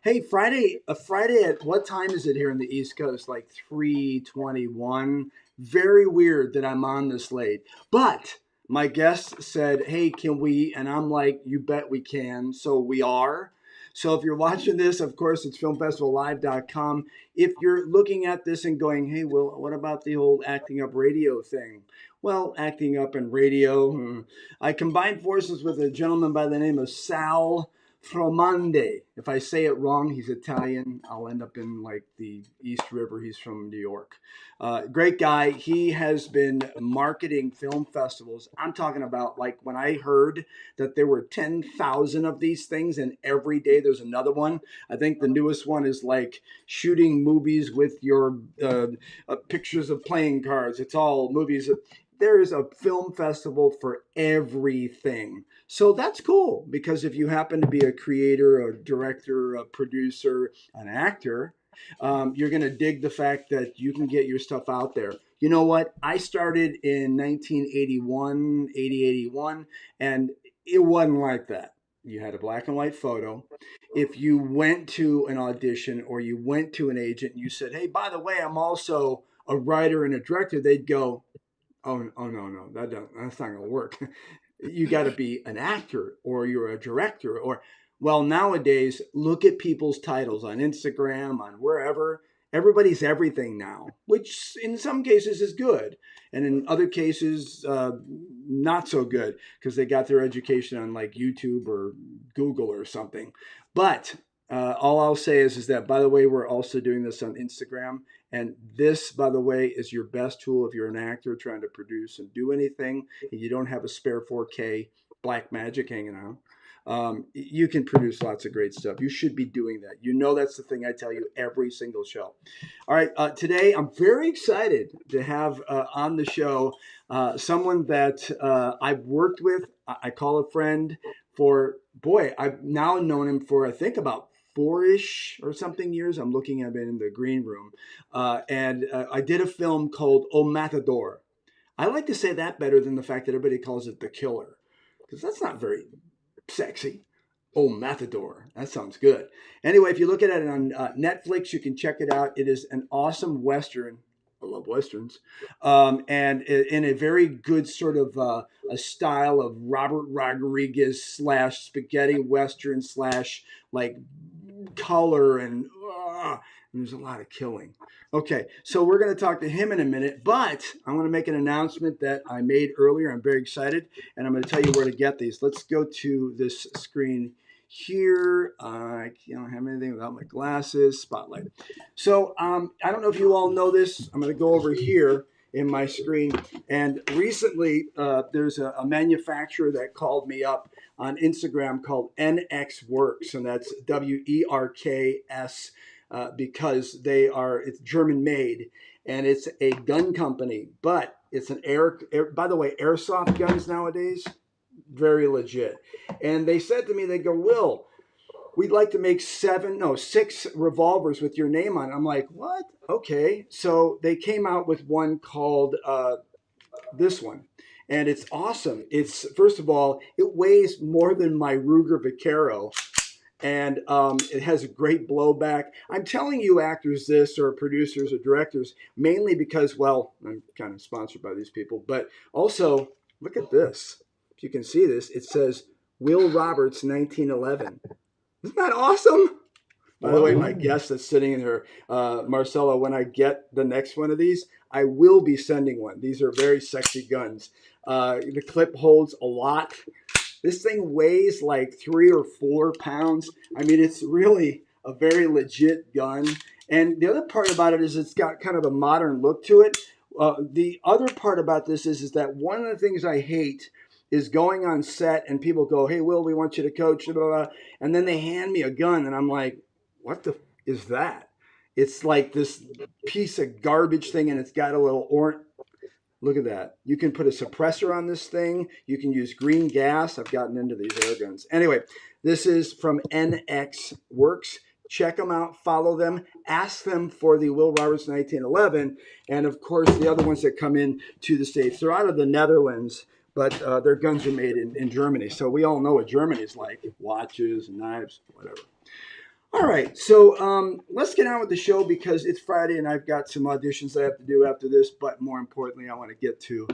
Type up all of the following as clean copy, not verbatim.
Hey, Friday, a Friday at what time is it here in the East Coast? Like 3:21. Very weird that I'm on this late. But my guest said, "Hey, can we?" And I'm like, "You bet we can." So we are. So if you're watching this, of course, it's filmfestivallive.com. If you're looking at this and going, "Hey, Will, what about the old acting up radio thing?" Well, acting up in radio, I combined forces with a gentleman by the name of Sal Fromande. If I say it wrong, he's Italian. I'll end up in like the East River. He's from New York. Great guy. He has been marketing film festivals. I'm talking about like when I heard that there were 10,000 of these things and every day there's another one. I think the newest one is like shooting movies with your pictures of playing cards. It's all movies. There is a film festival for everything. So that's cool because if you happen to be a creator, a director, a producer, an actor, you're going to dig the fact that you can get your stuff out there. You know what? I started in 1981, 80, 81, and it wasn't like that. You had a black and white photo. If you went to an audition or you went to an agent and you said, "Hey, by the way, I'm also a writer and a director," they'd go, oh no, no, that's not going to work. You got to be an actor or you're a director or well, nowadays look at people's titles on Instagram, on wherever. Everybody's everything now, which in some cases is good, and in other cases not so good because they got their education on like YouTube or Google or something. But all I'll say is that by the way, we're also doing this on Instagram. And this, by the way, is your best tool if you're an actor trying to produce and do anything and you don't have a spare 4K black magic hanging out. You can produce lots of great stuff. You should be doing that. You know, that's the thing I tell you every single show. All right. Today, I'm very excited to have on the show someone that I've worked with. I call a friend for, boy, I've now known him for, I think, about four-ish or something years. I'm looking at it in the green room. And I did a film called O Matador. I like to say that better than the fact that everybody calls it The Killer, because that's not very sexy. Oh, Matador. That sounds good. Anyway, if you look at it on Netflix, you can check it out. It is an awesome Western. I love Westerns. And in a very good sort of a style of Robert Rodriguez slash spaghetti Western slash like color and there's a lot of killing. Okay, so we're going to talk to him in a minute, but I'm going to make an announcement that I made earlier. I'm very excited, and I'm going to tell you where to get these. Let's go to this screen here. I don't have anything without my glasses. Spotlight. So I don't know if you all know this. I'm going to go over here in my screen. And recently, there's a manufacturer that called me up on Instagram called NX Works, and that's WERKS because it's German made and it's a gun company, but it's an by the way, airsoft guns nowadays, very legit. And they said to me, they go, "Will, we'd like to make six revolvers with your name on it." I'm like, "What? Okay." So they came out with one called this one. And it's awesome. It's, first of all, it weighs more than my Ruger Vaquero, and it has a great blowback. I'm telling you actors this, or producers or directors, mainly because, well, I'm kind of sponsored by these people, but also look at this. If you can see this, it says Will Roberts 1911. Isn't that awesome? By the way, my guest that's sitting in here, Marcelo, when I get the next one of these, I will be sending one. These are very sexy guns. The clip holds a lot. This thing weighs like 3 or 4 pounds. I mean, it's really a very legit gun. And the other part about it is it's got kind of a modern look to it. The other part about this is that one of the things I hate is going on set and people go, "Hey, Will, we want you to coach," blah, blah, blah. And then they hand me a gun and I'm like, what the is that? It's like this piece of garbage thing and it's got a little orange. Look at that. You can put a suppressor on this thing. You can use green gas. I've gotten into these air guns. Anyway, this is from NX Works. Check them out. Follow them. Ask them for the Will Roberts 1911. And, of course, the other ones that come in to the States. They're out of the Netherlands, but their guns are made in Germany. So we all know what Germany's like. Watches, knives, whatever. All right, so let's get on with the show because it's Friday and I've got some auditions I have to do after this. But more importantly, I want to get to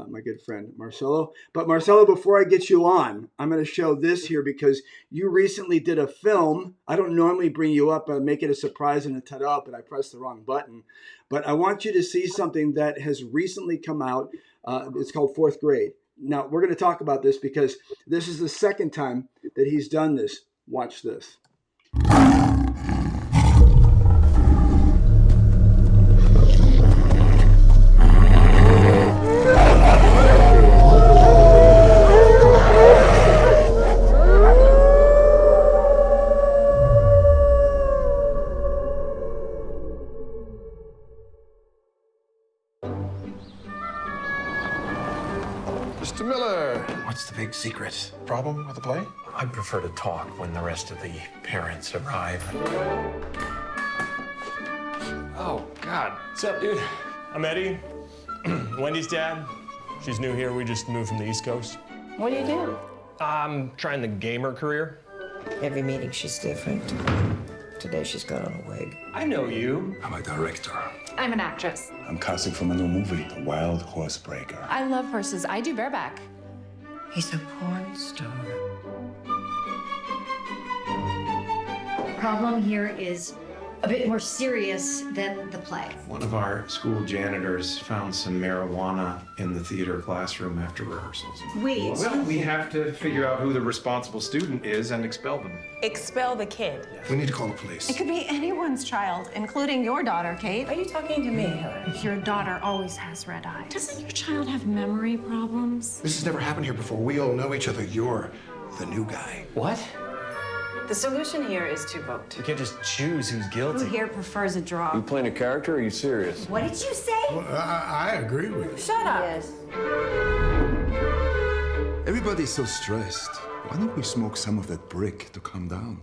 my good friend Marcelo. But Marcelo, before I get you on, I'm going to show this here because you recently did a film. I don't normally bring you up and make it a surprise and a ta-da, but I pressed the wrong button. But I want you to see something that has recently come out. It's called Fourth Grade. Now, we're going to talk about this because this is the second time that he's done this. Watch this. Mr. Miller. What's the big secret? Problem with the play? I prefer to talk when the rest of the parents arrive. Oh, God. What's up, dude? I'm Eddie. Wendy's dad. She's new here. We just moved from the East Coast. What do you do? I'm trying the gamer career. Every meeting she's different. Today she's got on a wig. I know you. I'm a director. I'm an actress. I'm casting from a new movie, The Wild Horse Breaker. I love horses. I do bareback. He's a porn star. Problem here is a bit more serious than the play. One of our school janitors found some marijuana in the theater classroom after rehearsals. Wait. Well, we have to figure out who the responsible student is and expel them. Expel the kid. We need to call the police. It could be anyone's child, including your daughter, Kate. Are you talking to me, Helen? Your daughter always has red eyes. Doesn't your child have memory problems? This has never happened here before. We all know each other. You're the new guy. What? The solution here is to vote. You can't just choose who's Who guilty. here prefers a draw? Playing a character, or are you serious? What did you say? Well, I agree with you. Shut up. Yes. Everybody's so stressed. Why don't we smoke some of that brick to calm down?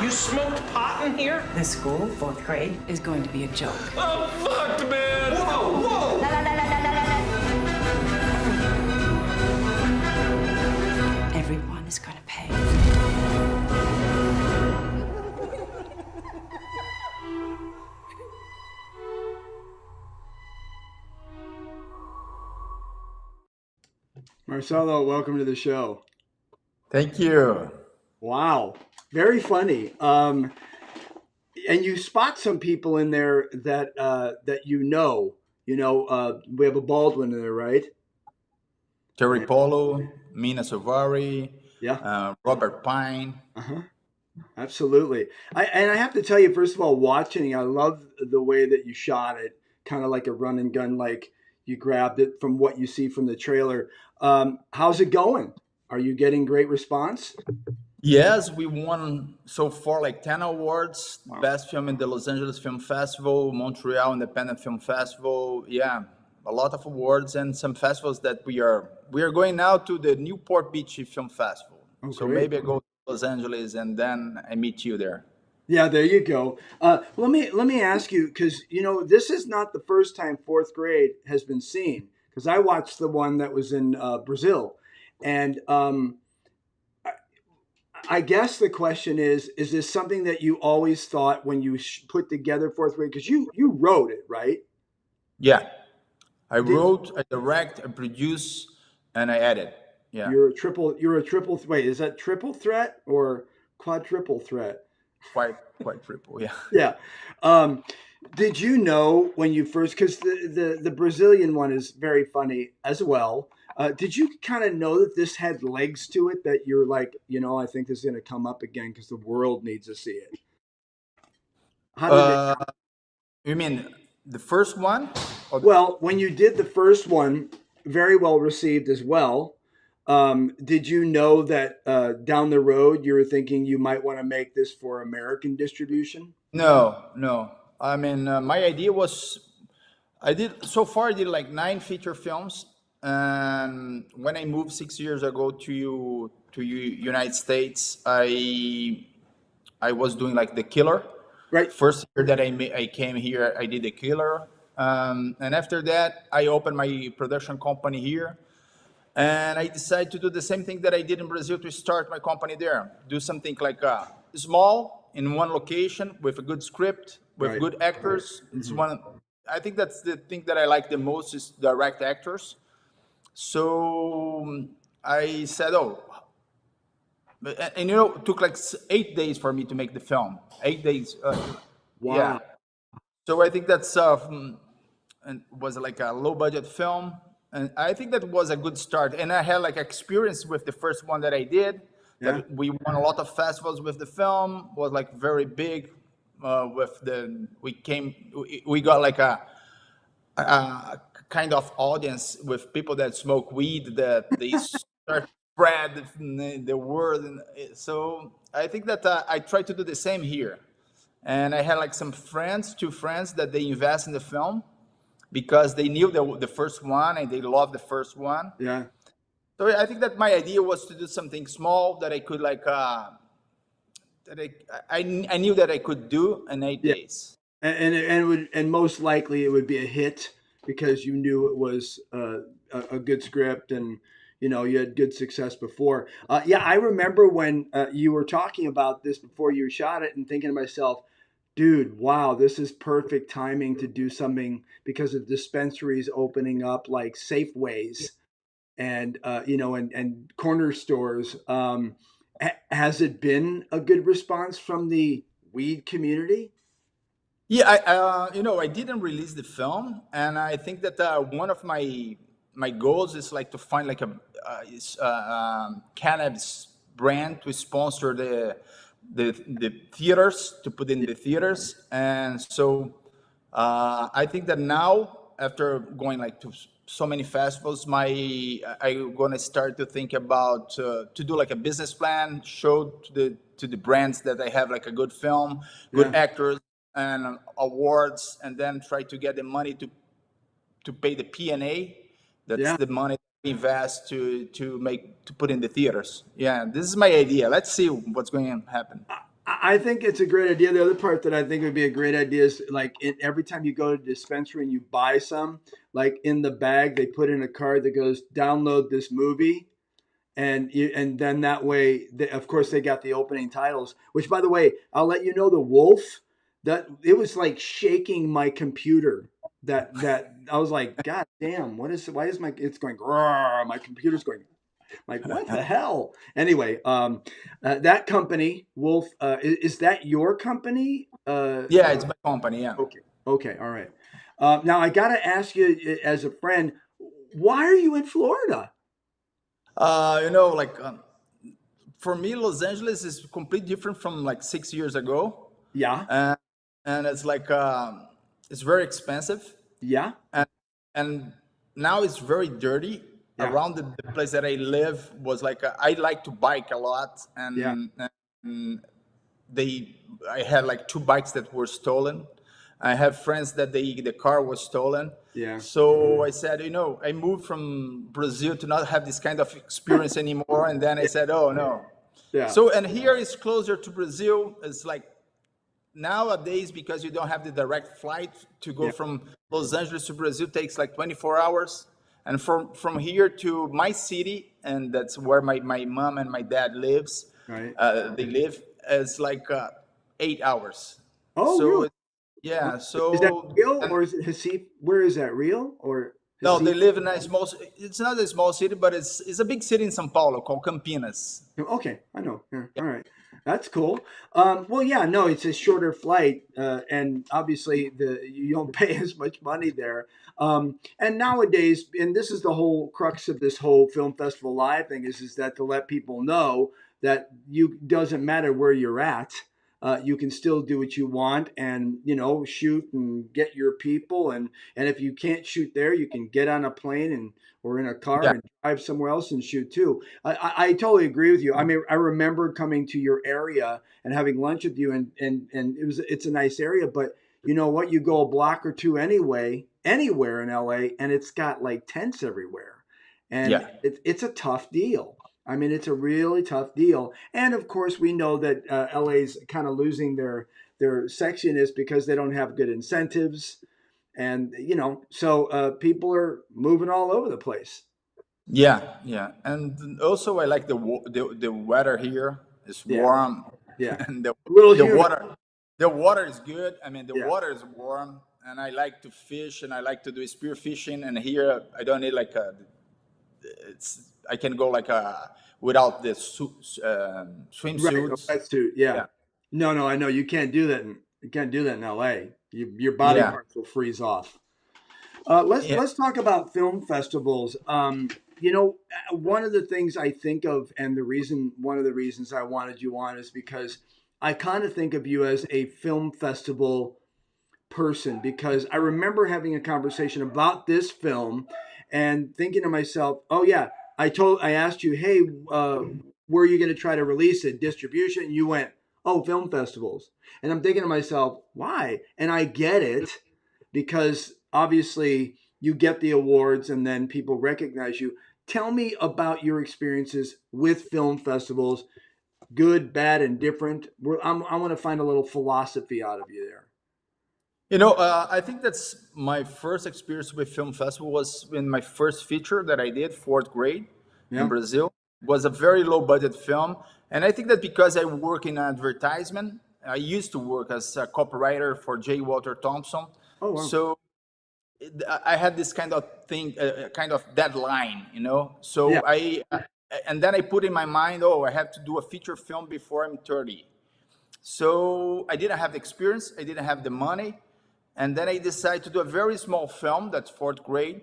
You smoked pot in here? The school, fourth grade, is going to be a joke. I'm fucked, man! Whoa, whoa! Everyone is going to pay. Marcelo, welcome to the show. Thank you. Wow, very funny. And you spot some people in there that that you know. We have a Baldwin in there, right? Terry Polo, Mina Savari, Yeah. Robert Pine. Uh-huh. Absolutely. I have to tell you, first of all, watching, I love the way that you shot it, kind of like a run and gun, like you grabbed it from what you see from the trailer. How's it going? Are you getting great response? Yes, we won so far like 10 awards. Wow. Best film in the Los Angeles Film Festival, Montreal Independent Film Festival. Yeah, a lot of awards and some festivals that we are going now to the Newport Beach Film Festival. Oh, so great. maybe I go to Los Angeles and then I meet you there. Yeah, there you go. Let me ask you, because this is not the first time Fourth Grade has been seen. Because I watched the one that was in Brazil, and I guess the question is this something that you always thought when you put together Fourth Grade? Because you wrote it, right? Yeah, I wrote, I direct, I produce, and I edit. Yeah, You're a triple. Wait, is that triple threat or quadruple threat? quite triple. Yeah. Yeah. Did you know when you first? Because the Brazilian one is very funny as well. Did you kind of know that this had legs to it? That you're like, I think this is going to come up again because the world needs to see it. How did it? You mean the first one? Well, when you did the first one, very well received as well. Did you know that down the road you were thinking you might want to make this for American distribution? No. I mean, my idea was, I did like 9 feature films. And when I moved 6 years ago to United States, I was doing like The Killer. Right. First year that I came here, I did The Killer. And after that, I opened my production company here. And I decided to do the same thing that I did in Brazil to start my company there. Do something like small in one location with a good script, with Right. good actors. It's one. I think that's the thing that I like the most is direct actors. So I said, oh, and you know, it took like 8 days for me to make the film. 8 days. Yeah. Wow. So I think that's and was like a low budget film, and I think that was a good start. And I had like experience with the first one that I did. Yeah. That we won a lot of festivals with the film. Was like very big. With the we got like a kind of audience with people that smoke weed that they start spread the word. And so I think that I try to do the same here. And I had like some friends, two friends that they invest in the film because they knew the first one and they loved the first one. Yeah. So I think that my idea was to do something small that I could like that I knew that I could do in 8 days. And most likely it would be a hit because you knew it was a good script and you had good success before. Yeah, I remember when you were talking about this before you shot it and thinking to myself, dude, wow, this is perfect timing to do something because of dispensaries opening up like Safeways and and corner stores. Has it been a good response from the weed community? Yeah, I didn't release the film, and I think that one of my goals is like to find like a cannabis brand to sponsor the theaters to put in the theaters, and so I think that now after going like to so many festivals, I'm gonna start to think about to do like a business plan, show to the brands that I have like a good film, good Yeah. actors, and awards, and then try to get the money to pay the P&A. That's Yeah. the money we invest to put in the theaters. Yeah, this is my idea. Let's see what's going to happen. I think it's a great idea. The other part that I think would be a great idea is like every time you go to the dispensary and you buy some, like in the bag, they put in a card that goes, download this movie. And then that way, of course, they got the opening titles, which by the way, I'll let you know the wolf that it was like shaking my computer that I was like, God damn, why is it's going, "Grrr," my computer's going like, what the hell? Anyway, that company, Wolf, is that your company? Yeah, it's my company. Yeah. Okay. Okay. All right. Now I got to ask you as a friend, why are you in Florida? Like for me, Los Angeles is completely different from like 6 years ago, Yeah. and it's like it's very expensive, Yeah. and now it's very dirty. Yeah. Around the place that I live was like I like to bike a lot, Yeah. and I had like two bikes that were stolen. I have friends that the car was stolen. Yeah. So I said, I moved from Brazil to not have this kind of experience anymore. And then I said, oh no. Yeah. So, and here is closer to Brazil. It's like nowadays, because you don't have the direct flight to go Yeah. from Los Angeles to Brazil takes like 24 hours. And from here to my city, and that's where my mom and my dad lives. Right. They live. It's like 8 hours. Oh, So really? yeah. Is that So real or is it Recife? Where is that real or? no, they Recife? live in a small. It's not a small city, but it's a big city in São Paulo called Campinas. Okay, I know. Yeah, all right, that's cool. Well, yeah, no, it's a shorter flight, and obviously you don't pay as much money there. And nowadays, and this is the whole crux of this whole film festival live thing is that to let people know that you doesn't matter where you're at. You can still do what you want and shoot and get your people and if you can't shoot there you can get on a plane and or in a car Yeah. and drive somewhere else and shoot too. I totally agree with you. I mean, I remember coming to your area and having lunch with you and it's a nice area, but you know what, you go a block or two anywhere in LA and it's got like tents everywhere and Yeah. it's a tough deal. I mean, it's a really tough deal. And of course, we know that LA's kind of losing their sexiness because they don't have good incentives. And so people are moving all over the place. Yeah, yeah, and also I like the weather here. It's Yeah, warm, yeah. and A little the humid. water is good. I mean, the Yeah. water is warm, and I like to fish, and I like to do spear fishing. And here I don't need like a. It's I can go like a without the Right. A swimsuits. wetsuit. Yeah. Yeah, No, I know you can't do that. You can't do that in LA. Your body yeah, parts will freeze off. Let's yeah. talk about film festivals. One of the things I think of, and one of the reasons I wanted you on is because I kind of think of you as a film festival person, because I remember having a conversation about this film and thinking to myself, oh yeah, I asked you, hey, where are you going to try to release it, distribution? And you went, oh, film festivals. And I'm thinking to myself, why? And I get it, because obviously you get the awards and then people recognize you. Tell me about your experiences with film festivals, good, bad, and different. I want to find a little philosophy out of you there. I think that's my first experience with film festival was in my first feature that I did, fourth grade in Yeah. Brazil. Was a very low budget film, and I think that because I work in advertisement, I used to work as a copywriter for J. Walter Thompson. Oh, wow. So I had this kind of thing, kind of deadline, Yeah. So and then I put in my mind, oh, I have to do a feature film before I'm 30. So I didn't have the experience, I didn't have the money, and then I decided to do a very small film, that's fourth grade.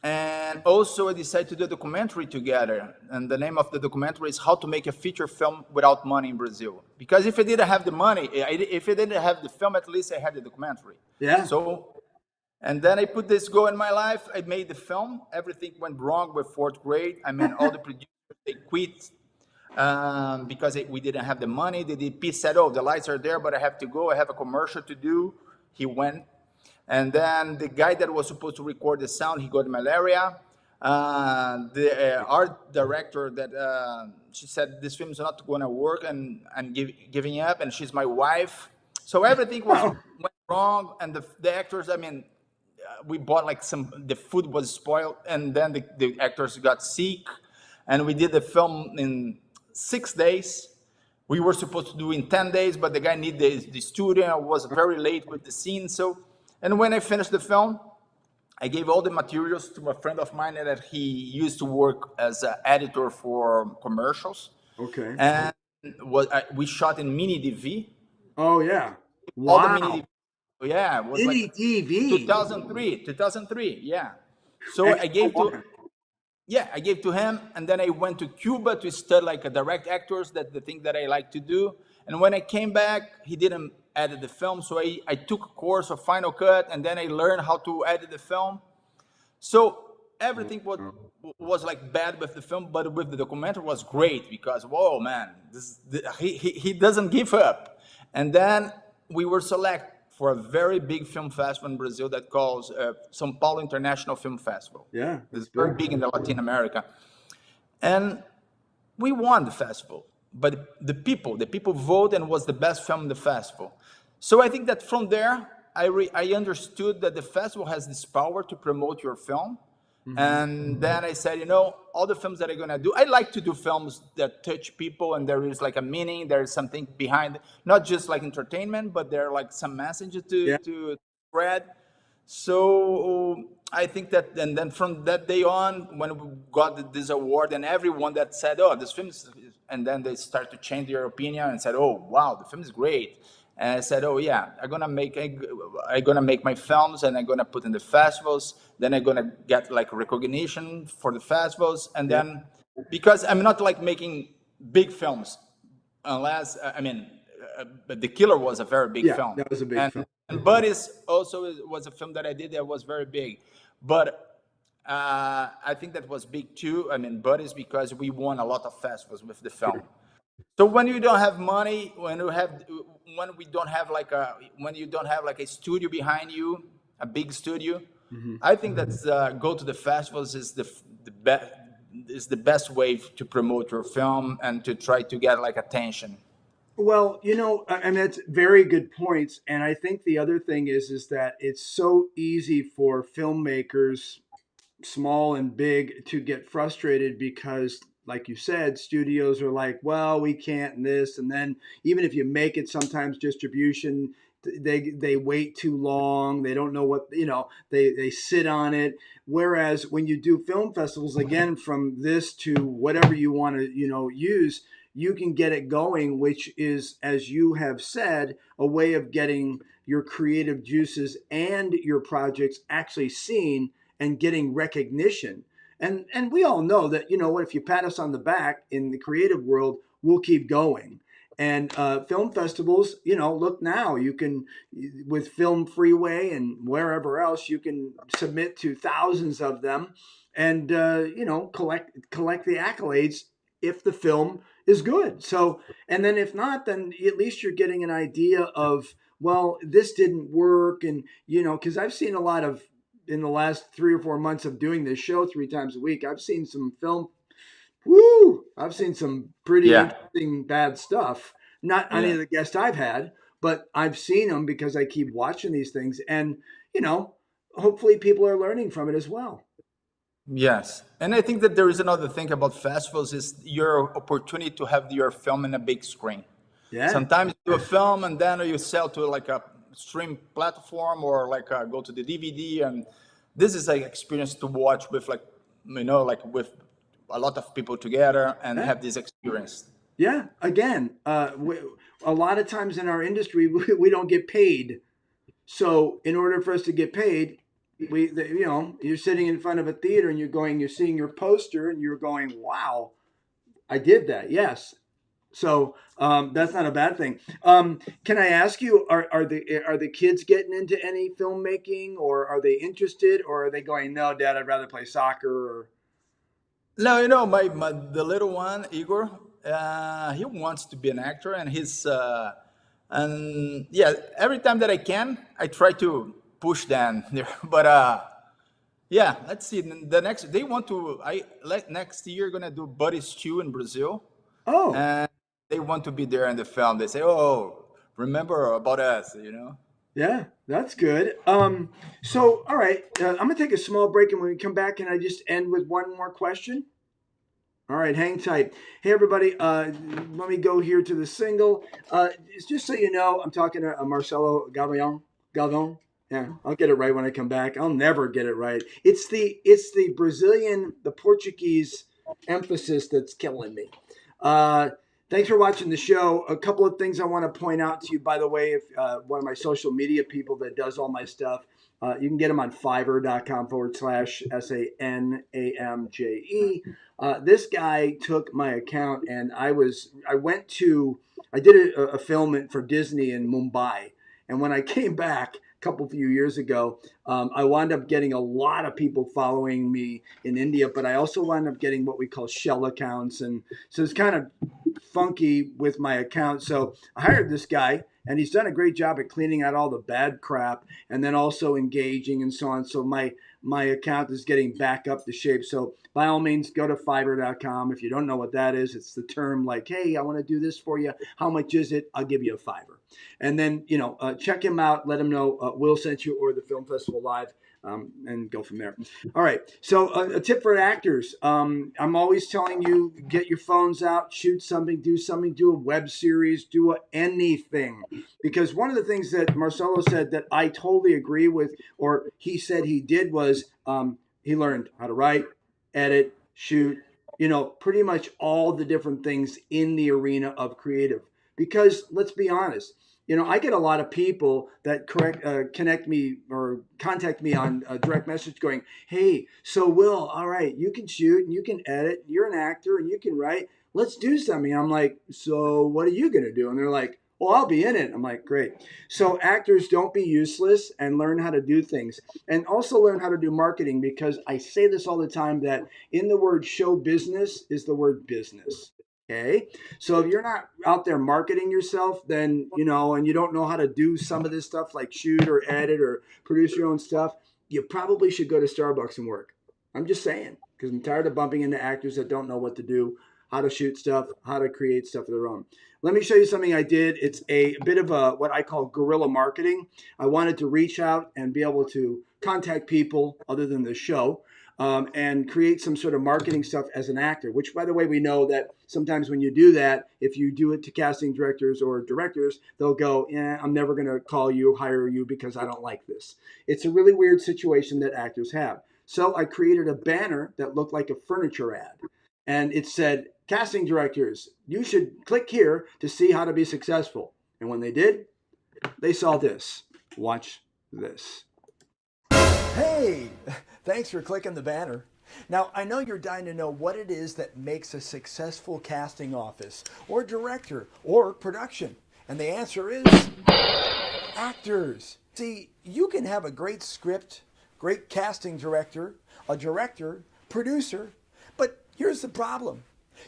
And also I decided to do a documentary together. And the name of the documentary is How to Make a Feature Film Without Money in Brazil. Because if I didn't have the money, if I didn't have the film, at least I had the documentary. Yeah. So, and then I put this goal in my life. I made the film. Everything went wrong with fourth grade. I mean, all the producers, they quit because we didn't have the money. The DP said, oh, the lights are there, but I have to go. I have a commercial to do. He went. And then the guy that was supposed to record the sound, he got malaria. The art director that she said this film is not going to work, and giving up. And she's my wife, so everything went wrong. And the actors, I mean, we bought like the food was spoiled, and then the actors got sick, and we did the film in 6 days. We were supposed to do in 10 days, but the guy needed the studio. I was very late with the scene, so. And when I finished the film, I gave all the materials to a friend of mine that he used to work as an editor for commercials. Okay. And we shot in mini DV. Oh yeah. All the Wow. mini DV. Yeah, it was Mini like DV. 2003. Yeah. So I gave to him, and then I went to Cuba to study like a direct actors. That's the thing that I like to do. And when I came back, he didn't edit the film, so I took a course of Final Cut, and then I learned how to edit the film. So everything was like bad with the film, but with the documentary was great, because whoa, man, he doesn't give up. And then we were selected for a very big film festival in Brazil that calls São Paulo International Film Festival. Yeah, it's very big in Latin America, and we won the festival. But the people voted and was the best film in the festival. So I think that from there, I understood that the festival has this power to promote your film. Mm-hmm. And then I said, all the films that I'm going to do, I like to do films that touch people, and there is like a meaning, there is something behind, not just like entertainment, but there are like some messages to spread. So I think that, and then from that day on, when we got this award, and everyone that said, oh, this film is, and then they start to change their opinion and said, oh, wow, the film is great. And I said, oh yeah, I'm gonna make my films, and I'm gonna put in the festivals. Then I'm gonna get like recognition for the festivals, and then because I'm not like making big films, unless The Killer was a very big film. That was a big film. And Buddies also was a film that I did that was very big, but I think that was big too. I mean, Buddies, because we won a lot of festivals with the film. So when you don't have money, when you don't have like a studio behind you, a big studio, mm-hmm. I think that go to the festivals is the best way to promote your film and to try to get like attention. Well, I mean, that's very good points. And I think the other thing is that it's so easy for filmmakers, small and big, to get frustrated because, like you said, studios are like, well, we can't and this, and then even if you make it, sometimes distribution, they wait too long. They don't know what, they sit on it. Whereas when you do film festivals, again, from this to whatever you want to, use, you can get it going, which is, as you have said, a way of getting your creative juices and your projects actually seen and getting recognition. And we all know that, what, if you pat us on the back in the creative world, we'll keep going. And film festivals, look now, you can, with Film Freeway and wherever else, you can submit to thousands of them and, collect the accolades if the film is good. So, and then if not, then at least you're getting an idea of, well, this didn't work. And, because I've seen a lot of, in the last 3 or 4 months of doing this show 3 times a week, I've seen some film. Woo! I've seen some pretty Yeah, interesting bad stuff. Not any yeah. of the guests I've had, but I've seen them because I keep watching these things, and you know, hopefully people are learning from it as well. Yes, and I think that there is another thing about festivals is your opportunity to have your film in a big screen. Yeah, Sometimes you do a film and then you sell to like a stream platform or like go to the DVD, and this is like experience to watch with like like with a lot of people together and yeah, have this experience. yeah. Again, a lot of times in our industry, we don't get paid. So in order for us to get paid, you're sitting in front of a theater and you're seeing your poster and you're going, wow, I did that. Yes. So that's not a bad thing. Can I ask you, are the kids getting into any filmmaking, or are they interested, or are they going, no, Dad, I'd rather play soccer? Or No, my the little one Igor, he wants to be an actor, and and yeah, every time that I can, I try to push them there. But yeah, let's see. The next they want to. I like next year gonna do Buddies 2 in Brazil, oh, and they want to be there in the film. They say, "Oh, remember about us," yeah, that's good. So all right, I'm gonna take a small break, and when we come back, can I just end with one more question? All right, hang tight. Hey, everybody, let me go here to the single. It's just so you know, I'm talking to Marcelo Galvao. Galvão. Yeah, I'll get it right when I come back. I'll never get it right. It's the Brazilian, the Portuguese emphasis that's killing me. Uh, Thanks for watching the show. A couple of things I want to point out to you, by the way, if one of my social media people that does all my stuff, you can get them on fiverr.com/SANAMJE. This guy took my account, and I did a film for Disney in Mumbai, and when I came back a couple few years ago, I wound up getting a lot of people following me in India, but I also wound up getting what we call shell accounts, and so it's kind of funky with my account. So I hired this guy, and he's done a great job at cleaning out all the bad crap and then also engaging and so on. So my account is getting back up to shape. So by all means, go to fiverr.com. If you don't know what that is, it's the term like, hey, I want to do this for you. How much is it? I'll give you a fiver. And then, check him out. Let him know Will sent you, or the Film Festival Live, and go from there. All right. So a tip for actors. I'm always telling you, get your phones out, shoot something, do a web series, anything. Because one of the things that Marcelo said that I totally agree with, or he said he did, was he learned how to write, edit, shoot, pretty much all the different things in the arena of creative. Because let's be honest, I get a lot of people that connect me or contact me on a direct message going, hey, so Will, all right, you can shoot and you can edit, you're an actor and you can write. Let's do something. I'm like, so what are you going to do? And they're like, well, I'll be in it. I'm like, great. So actors, don't be useless and learn how to do things. And also learn how to do marketing, because I say this all the time, that in the word show business is the word business. Okay. So if you're not out there marketing yourself, then, and you don't know how to do some of this stuff like shoot or edit or produce your own stuff, you probably should go to Starbucks and work. I'm just saying, because I'm tired of bumping into actors that don't know what to do. how to shoot stuff, how to create stuff of their own. Let me show you something I did. It's a bit of a what I call guerrilla marketing. I wanted to reach out and be able to contact people other than the show, and create some sort of marketing stuff as an actor, which, by the way, we know that sometimes when you do that, if you do it to casting directors or directors, they'll go, I'm never going to call you, hire you because I don't like this. It's a really weird situation that actors have. So I created a banner that looked like a furniture ad. And it said, casting directors, you should click here to see how to be successful. And when they did, they saw this. Watch this. Hey, thanks for clicking the banner. Now, I know you're dying to know what it is that makes a successful casting office or director or production. And the answer is actors. See, you can have a great script, great casting director, a director, producer, but here's the problem.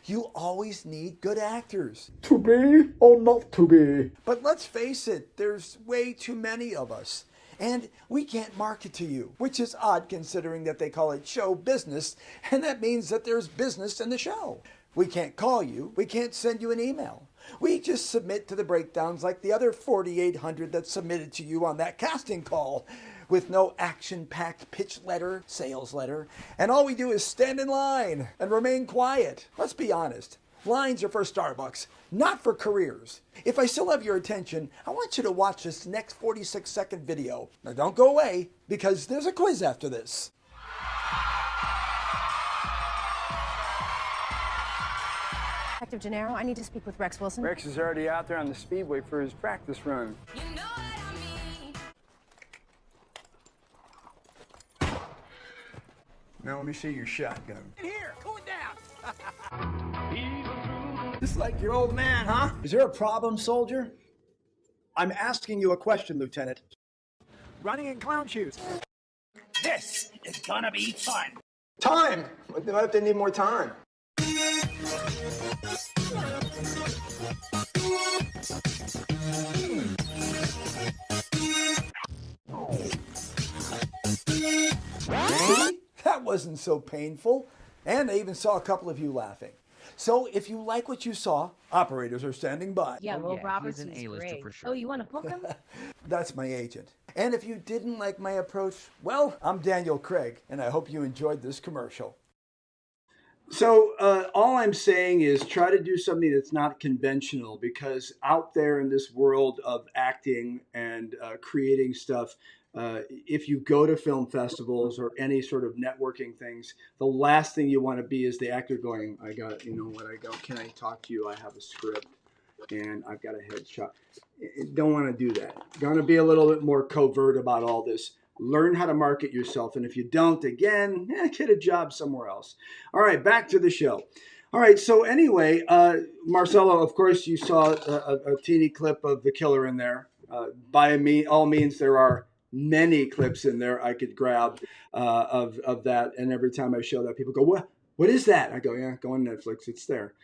You always need good actors. To be or not to be. But let's face it, there's way too many of us. And we can't market to you, which is odd considering that they call it show business, and that means that there's business in the show. We can't call you. We can't send you an email. We just submit to the breakdowns like the other 4,800 that submitted to you on that casting call with no action-packed pitch letter, sales letter, and all we do is stand in line and remain quiet. Let's be honest. Lines are for Starbucks, not for careers. If I still have your attention, I want you to watch this next 46-second video. Now don't go away, because there's a quiz after this. Detective Gennaro, I need to speak with Rex Wilson. Rex is already out there on the speedway for his practice run. You know what I mean. Now let me see your shotgun. Here, cool it down. Just like your old man, huh? Is there a problem, soldier? I'm asking you a question, Lieutenant. Running in clown shoes. This is gonna be fun. Time! What if they need more time? See? That wasn't so painful. And I even saw a couple of you laughing. So if you like what you saw, operators are standing by. Yeah, Will Roberts is great. For sure. Oh, you want to book him? That's my agent. And if you didn't like my approach, well, I'm Daniel Craig, and I hope you enjoyed this commercial. So all I'm saying is try to do something that's not conventional, because out there in this world of acting and creating stuff, if you go to film festivals or any sort of networking things, the last thing you want to be is the actor going, I got, can I talk to you? I have a script and I've got a headshot. Don't want to do that. Going to be a little bit more covert about all this. Learn how to market yourself. And if you don't, again, get a job somewhere else. All right, back to the show. All right, so anyway, Marcelo, of course, you saw a teeny clip of the killer in there. By all means, there are many clips in there I could grab of that. And every time I show that, people go, what is that? I go, yeah, go on Netflix. It's there.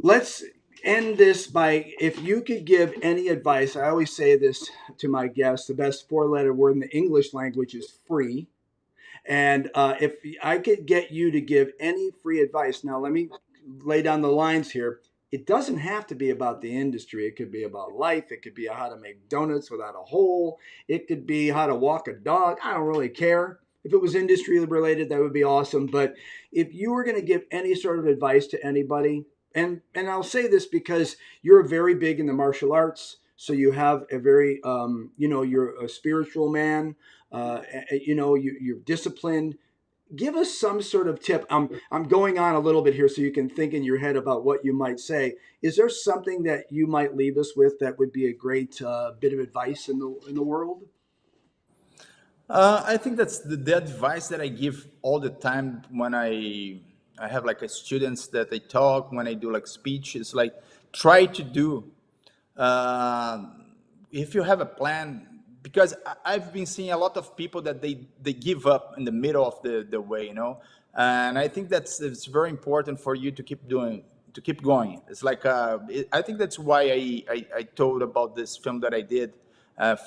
Let's end this by, if you could give any advice, I always say this to my guests, the best four-letter word in the English language is free. And if I could get you to give any free advice, now let me lay down the lines here. It doesn't have to be about the industry. It could be about life. It could be how to make donuts without a hole. It could be how to walk a dog. I don't really care. If it was industry related, that would be awesome. But if you were going to give any sort of advice to anybody, and I'll say this because you're very big in the martial arts, so you have a very, you're a spiritual man, you're disciplined. Give us some sort of tip. I'm going on a little bit here so you can think in your head about what you might say. Is there something that you might leave us with that would be a great bit of advice in the world? I think that's the advice that I give all the time when I have like students that I talk, when I do like speech. It's like, try to do, if you have a plan, because I've been seeing a lot of people that they give up in the middle of the way, and I think it's very important for you to keep going. It's like, I think that's why I told about this film that I did,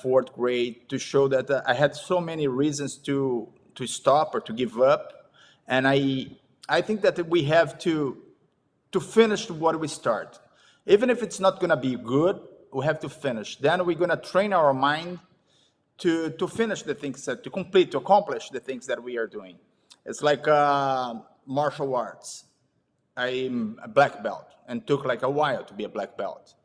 fourth grade, to show that I had so many reasons to stop or to give up, and I I think that we have to finish what we start. Even if it's not going to be good, we have to finish. Then we're going to train our mind to finish the things that, to accomplish the things that we are doing. It's like martial arts. I'm a black belt and took like a while to be a black belt.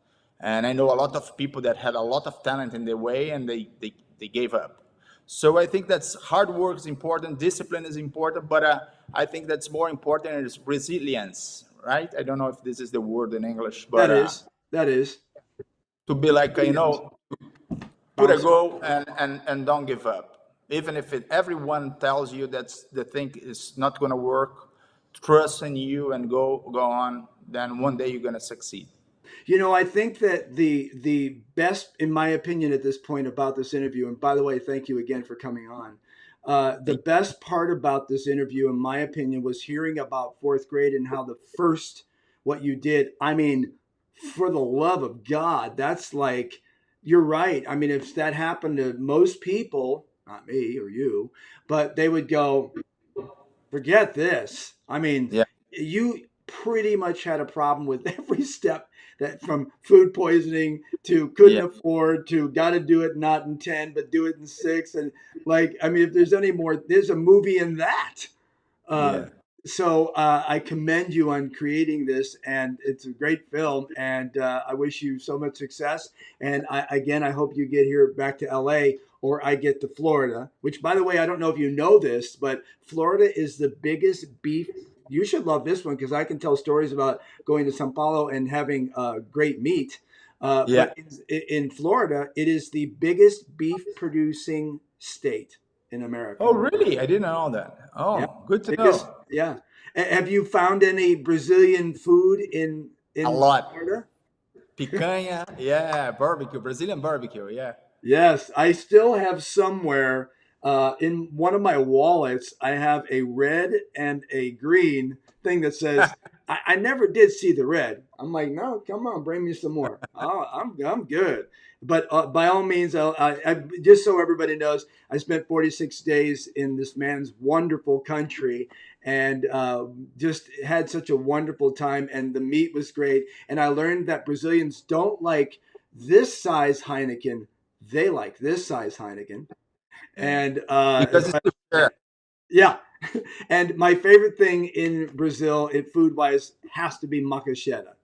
And I know a lot of people that had a lot of talent in their way and they gave up. So I think that's hard work is important, discipline is important, but I think that's more important is resilience, right? I don't know if this is the word in English, but that is to be like, put a goal and don't give up. Even if everyone tells you that's the thing is not going to work, trust in you and go on, then one day you're going to succeed. I think that the best, in my opinion, at this point about this interview, and by the way, thank you again for coming on. The best part about this interview, in my opinion, was hearing about fourth grade and how what you did. I mean, for the love of God, that's like, you're right. I mean, if that happened to most people, not me or you, but they would go, forget this. I mean, you pretty much had a problem with every step, that from food poisoning to couldn't afford to got to do it not in 10 but do it in 6, and like, I mean, if there's any more, there's a movie in that. So I commend you on creating this, and it's a great film, and I wish you so much success. And I hope you get here back to LA, or I get to Florida, which, by the way, I don't know if you know this, but Florida is the biggest beef. You should love this one, because I can tell stories about going to Sao Paulo and having great meat. But in Florida, it is the biggest beef producing state in America. Oh, really? I didn't know that. Oh, good to know. Yeah. Have you found any Brazilian food in a lot? Florida? Picanha, yeah, barbecue, Brazilian barbecue, yeah. Yes, I still have somewhere in one of my wallets, I have a red and a green thing that says, I never did see the red. I'm like, no, come on, bring me some more. Oh, I'm good. But by all means, I just so everybody knows, I spent 46 days in this man's wonderful country, and just had such a wonderful time. And the meat was great. And I learned that Brazilians don't like this size Heineken. They like this size Heineken. And because it's fair. Yeah. And my favorite thing in Brazil, food wise, has to be macaxeira.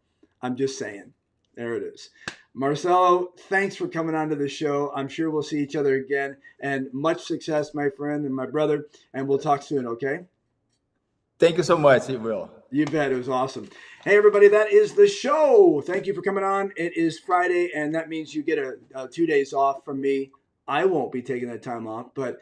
I'm just saying. There it is. Marcelo, thanks for coming on to the show. I'm sure we'll see each other again. And much success, my friend and my brother. And we'll talk soon, okay? Thank you so much. It will. You bet. It was awesome. Hey, everybody, that is the show. Thank you for coming on. It is Friday, and that means you get a 2 days off from me. I won't be taking that time off, but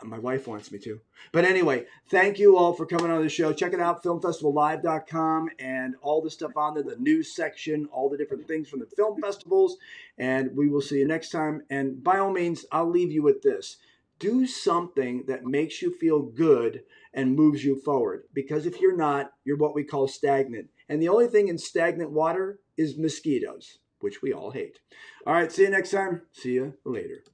my wife wants me to. But anyway, thank you all for coming on the show. Check it out, filmfestivallive.com, and all the stuff on there, the news section, all the different things from the film festivals. And we will see you next time. And by all means, I'll leave you with this. Do something that makes you feel good and moves you forward. Because if you're not, you're what we call stagnant. And the only thing in stagnant water is mosquitoes, which we all hate. All right, see you next time. See you later.